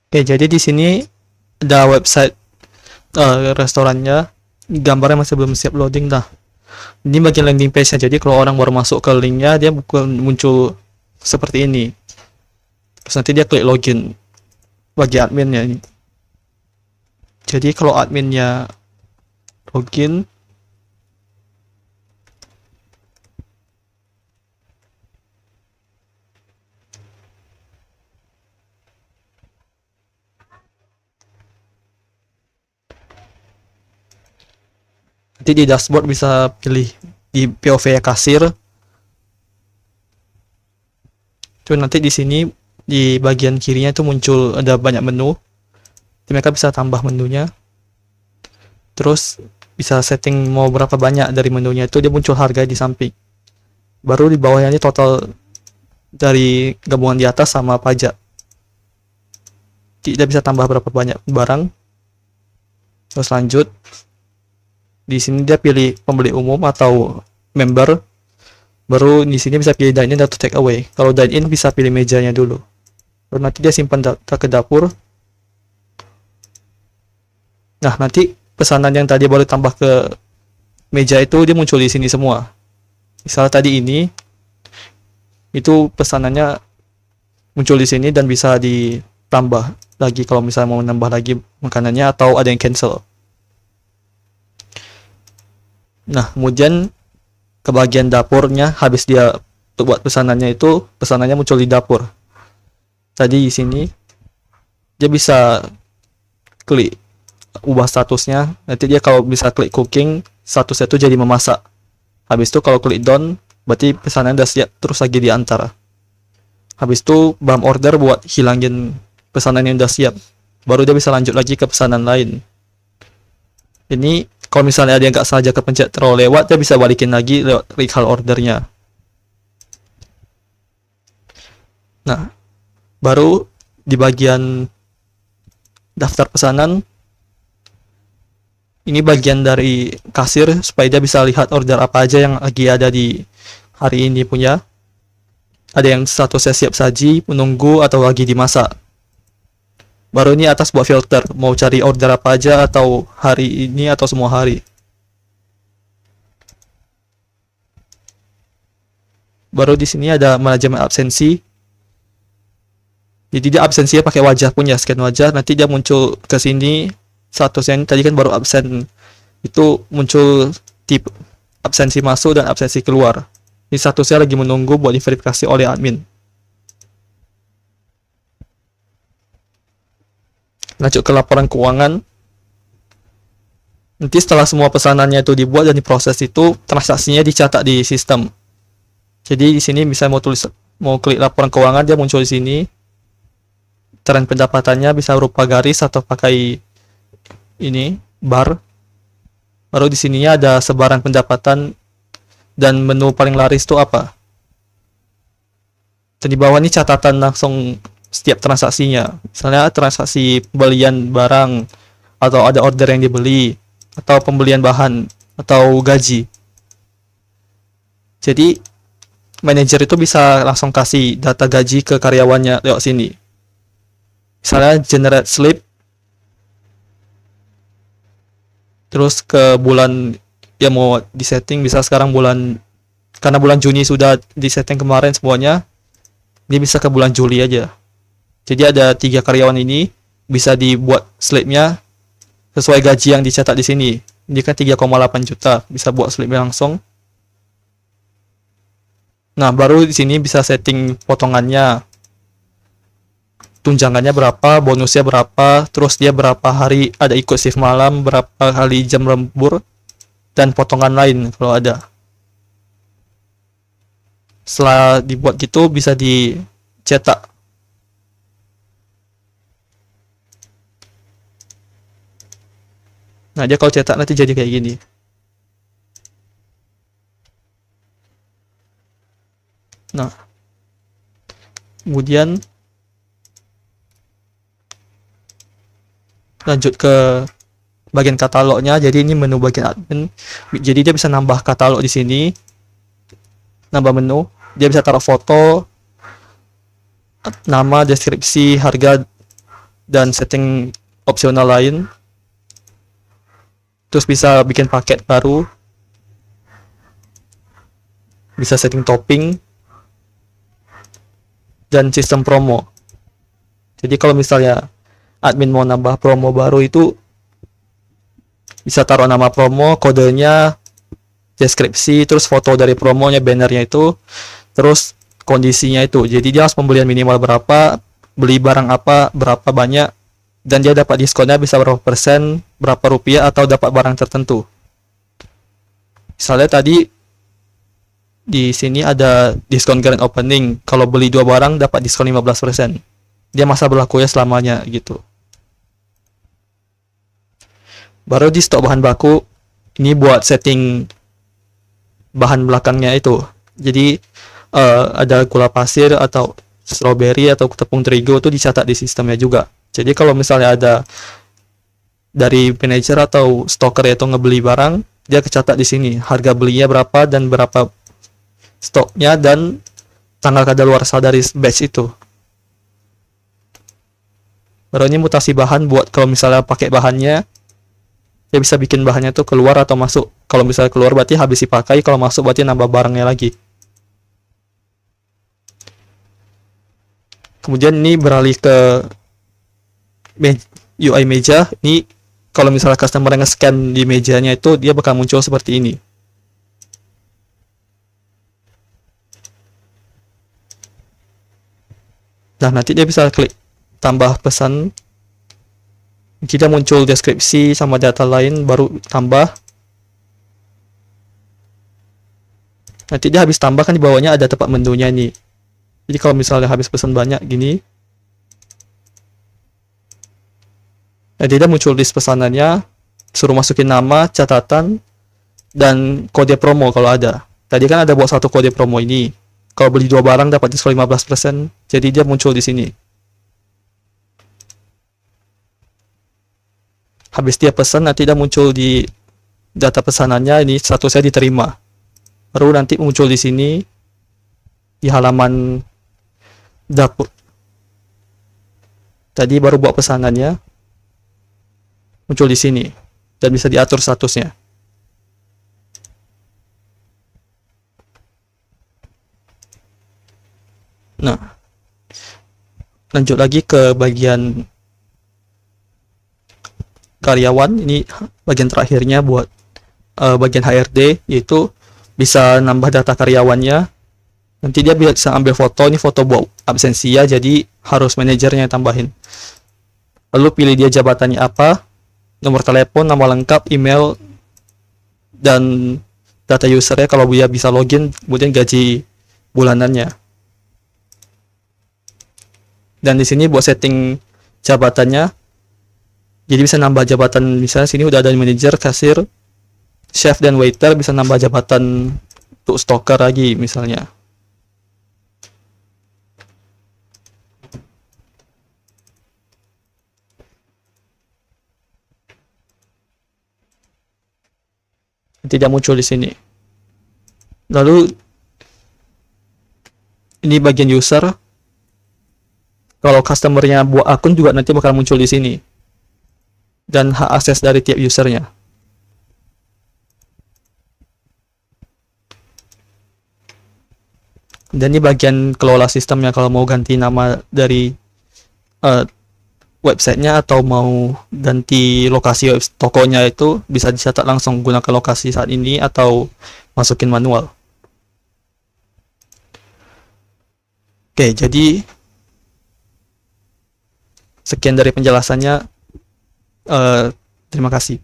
Oke, jadi di sini ada website restorannya, gambarnya masih belum siap loading dah. Ini bagian landing page-nya, jadi kalau orang baru masuk ke linknya dia muncul seperti ini. Terus nanti dia klik login bagi adminnya ini. Jadi kalau adminnya login, nanti di dashboard bisa pilih di POV kasir. Itu nanti di sini di bagian kirinya itu muncul ada banyak menu. Jadi mereka bisa tambah menunya. Terus bisa setting mau berapa banyak dari menunya, itu dia muncul harga di samping. Baru di bawahnya ini total dari gabungan di atas sama pajak. Tidak bisa tambah berapa banyak barang. Terus lanjut. Di sini dia pilih pembeli umum atau member. Baru di sini bisa pilih dine in atau take away. Kalau dine in bisa pilih mejanya dulu. Baru nanti dia simpan data ke dapur. Nah, nanti pesanan yang tadi baru tambah ke meja itu dia muncul di sini semua. Misalnya tadi ini itu pesanannya muncul di sini dan bisa ditambah lagi kalau misalnya mau nambah lagi makanannya atau ada yang cancel. Nah, kemudian ke bagian dapurnya, habis dia buat pesanannya itu, pesanannya muncul di dapur. Tadi di sini dia bisa klik ubah statusnya. Nanti dia kalau bisa klik cooking, statusnya itu jadi memasak. Habis itu kalau klik done, berarti pesanan udah siap terus lagi diantar. Habis itu bump order buat hilangin pesanan yang udah siap. Baru dia bisa lanjut lagi ke pesanan lain. Ini kalau misalnya ada yang nggak sengaja kepencet terlalu lewat, dia bisa balikin lagi lewat recall ordernya. Nah, baru di bagian daftar pesanan, ini bagian dari kasir supaya dia bisa lihat order apa aja yang lagi ada di hari ini punya. Ada yang statusnya siap saji, menunggu, atau lagi dimasak. Baru ini atas buat filter, mau cari order apa aja atau hari ini atau semua hari. Baru di sini ada manajemen absensi. Jadi dia absensinya pakai wajah punya, scan wajah, nanti dia muncul ke sini. Statusnya tadi kan baru absen, itu muncul tip absensi masuk dan absensi keluar. Ini statusnya lagi menunggu buat diverifikasi oleh admin. Lanjut ke laporan keuangan. Nanti setelah semua pesanannya itu dibuat dan diproses itu, transaksinya dicatat di sistem. Jadi di sini bisa mau klik laporan keuangan, dia muncul di sini. Tren pendapatannya bisa berupa garis atau pakai ini bar. Baru di sininya ada sebaran pendapatan dan menu paling laris itu apa. Dan di bawah ini catatan langsung setiap transaksinya. Misalnya transaksi pembelian barang atau ada order yang dibeli atau pembelian bahan atau gaji. Jadi manajer itu bisa langsung kasih data gaji ke karyawannya lewat sini. Misalnya generate slip, terus ke bulan yang mau disetting, bisa sekarang karena bulan Juni sudah disetting kemarin semuanya, dia bisa ke bulan Juli aja. Jadi ada 3 karyawan ini, bisa dibuat slipnya sesuai gaji yang dicatat di sini. Ini kan 3,8 juta, bisa buat slipnya langsung. Nah, baru di sini bisa setting potongannya, tunjangannya berapa, bonusnya berapa, terus dia berapa hari ada ikut shift malam, berapa kali jam lembur, dan potongan lain kalau ada. Setelah dibuat gitu bisa dicetak. Nah, dia kalau cetak nanti jadi kayak gini. Nah, kemudian lanjut ke bagian katalognya. Jadi ini menu bagian admin. Jadi dia bisa nambah katalog di sini, nambah menu. Dia bisa taruh foto, nama, deskripsi, harga, dan setting opsional lain. Terus bisa bikin paket baru, bisa setting topping, dan sistem promo. Jadi kalau misalnya admin mau nambah promo baru itu bisa taruh nama promo, kodenya, deskripsi, terus foto dari promonya, bannernya itu, terus kondisinya itu. Jadi dia harus pembelian minimal berapa, beli barang apa, berapa banyak, dan dia dapat diskonnya bisa berapa persen, berapa rupiah, atau dapat barang tertentu. Misalnya tadi di sini ada diskon grand opening, kalau beli 2 barang dapat diskon 15%. Dia masa berlakunya selamanya gitu. Baru di stok bahan baku, ini buat setting bahan belakangnya itu. Jadi ada gula pasir atau strawberry atau tepung terigu itu dicatat di sistemnya juga. Jadi kalau misalnya ada dari manajer atau stoker itu ngebeli barang, dia kecatat di sini harga belinya berapa dan berapa stoknya dan tanggal kadaluarsa dari batch itu. Baru ini mutasi bahan buat kalau misalnya pakai bahannya, dia bisa bikin bahannya tuh keluar atau masuk. Kalau misalnya keluar berarti habis dipakai, kalau masuk berarti nambah barangnya lagi. Kemudian ini beralih ke UI meja. Ini kalau misalnya customer nge-scan di mejanya itu, dia bakal muncul seperti ini. Nah, nanti dia bisa klik tambah pesan. Kita muncul deskripsi sama data lain, baru tambah. Nanti dia habis tambah kan di bawahnya ada tempat menunya nih. Jadi kalau misalnya habis pesan banyak gini, nanti dia muncul list pesanannya, suruh masukin nama, catatan, dan kode promo kalau ada. Tadi kan ada buat satu kode promo ini. Kalau beli 2 barang dapat diskon 15%, jadi dia muncul di sini. Habis dia pesan, nanti dia muncul di data pesanannya, ini statusnya diterima. Baru nanti muncul di sini di halaman dapur. Tadi baru buat pesanannya, muncul di sini dan bisa diatur statusnya. Nah, lanjut lagi ke bagian karyawan. Ini bagian terakhirnya buat bagian HRD, yaitu bisa nambah data karyawannya. Nanti dia bisa ambil foto, ini foto buat absensi ya, jadi harus manajernya yang tambahin. Lalu pilih dia jabatannya apa, nomor telepon, nama lengkap, email, dan data usernya kalau dia bisa login, kemudian gaji bulanannya. Dan di sini buat setting jabatannya, jadi bisa nambah jabatan. Misalnya sini udah ada manajer, kasir, chef, dan waiter, bisa nambah jabatan untuk stoker lagi misalnya. Tidak muncul di sini. Lalu ini bagian user. Kalau customernya buat akun juga nanti bakal muncul di sini. Dan hak akses dari tiap usernya. Dan ini bagian kelola sistemnya, kalau mau ganti nama dari websitenya atau mau ganti lokasi tokonya itu bisa dicatat langsung gunakan lokasi saat ini atau masukin manual. Oke, jadi sekian dari penjelasannya. Terima kasih.